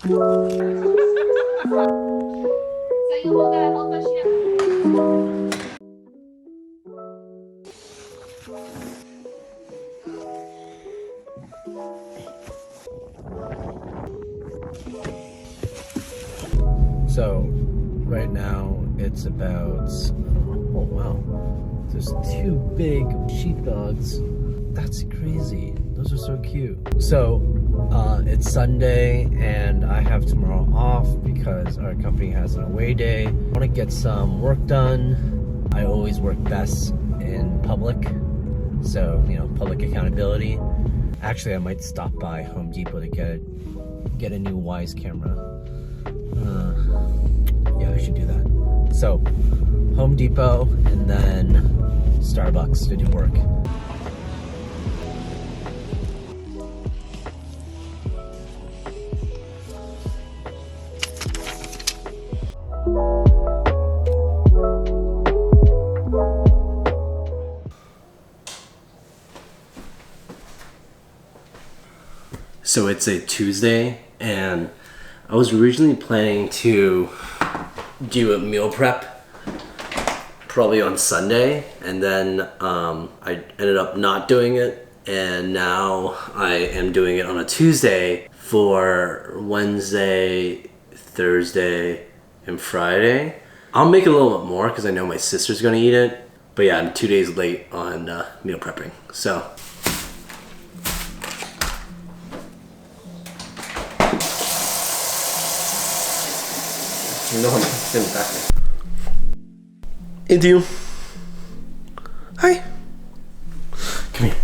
So, right now it's about, oh wow, there's 2 big sheepdogs. That's crazy. Those are so cute. So, it's Sunday and I have tomorrow off because our company has an away day. I want to get some work done. I always work best in public, so, you know, public accountability. Actually, I might stop by Home Depot to get a new Wise camera. Yeah, I should do that. So, Home Depot and then Starbucks to do work. So it's a Tuesday, and I was originally planning to do a meal prep probably on Sunday, and then I ended up not doing it, and now I am doing it on a Tuesday for Wednesday, Thursday, and Friday. I'll make it a little bit more because I know my sister's gonna eat it, but yeah, I'm 2 days late on meal prepping, so. No, I'm in the back. Hey, Theo. Hi. Come here.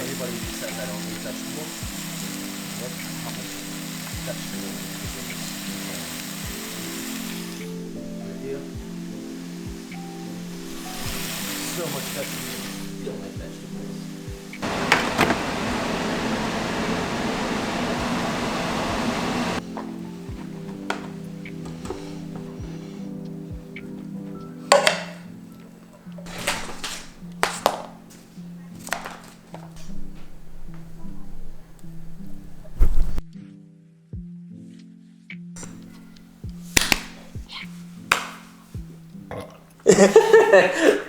Everybody says I don't eat vegetables. Look how much vegetables is in this video. So much vegetables. You don't like vegetables.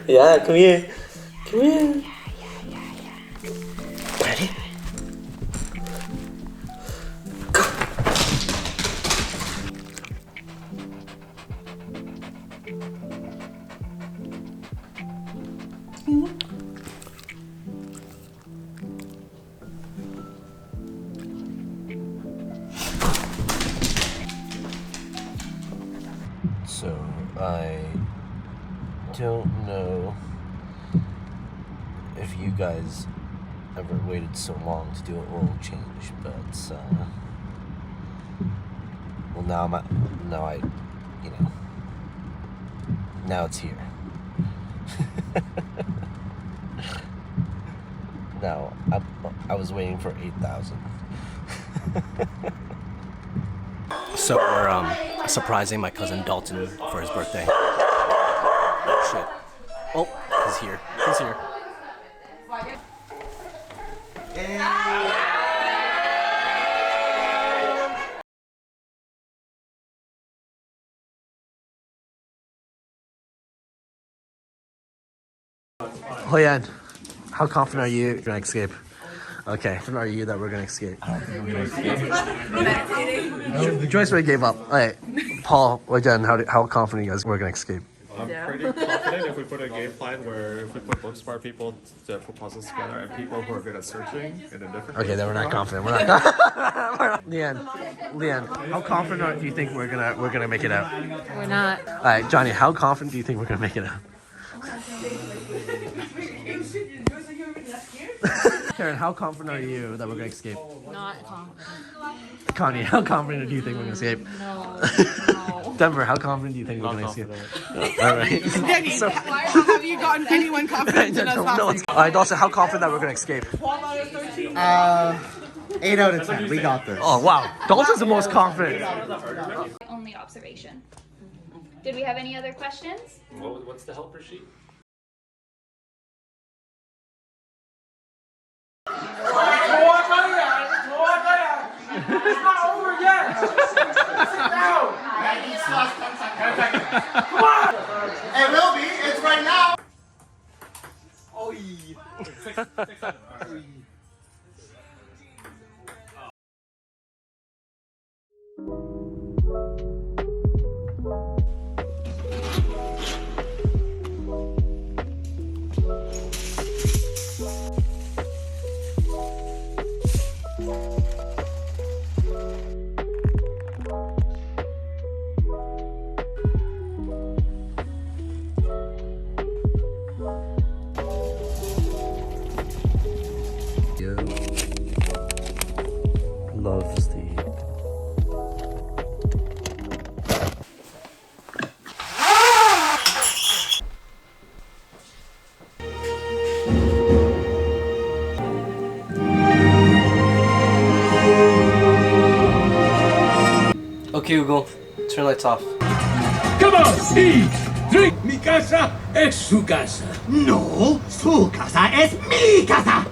Yeah, come here. Come here. Ready? Go. So, I don't know if you guys ever waited so long to do an oil change, but well, now it's here. Now I was waiting for 8,000. So we're surprising my cousin Dalton for his birthday. Oh shit. Oh, he's here. He's here. Hoyan, how confident are you you're gonna escape? Okay, how confident are you that we're gonna escape? I don't think we're gonna escape. Joyce already gave up. Alright, Paul, Hoyan, how confident are you guys we're gonna escape? I'm pretty confident if we put a game plan where if we put both smart people to put puzzles together and people who are good at searching in a different. Okay, then we're not confident. We're not. Leanne, how confident do you think we're gonna make it out? We're not. All right, Johnny, how confident do you think we're gonna make it out? Karen, how confident are you that we're gonna escape? Not confident. Connie, how confident do you think we're gonna escape? No. Denver, how confident do you think we're gonna escape? All right. Danny, have you gotten anyone confident in us passing? All right, Dawson, how confident that we're gonna escape? 12 out of 13? 8 out of 10. We got this. Oh wow, Dawson's the most confident. Only observation. Did we have any other questions? What's the helper sheet? It's not over yet! Sit down! Come on! It will be. It's right now. Loves the. Okay, Google, turn lights off. Come on, eat, drink. Mi casa es su casa. No, su casa es mi casa.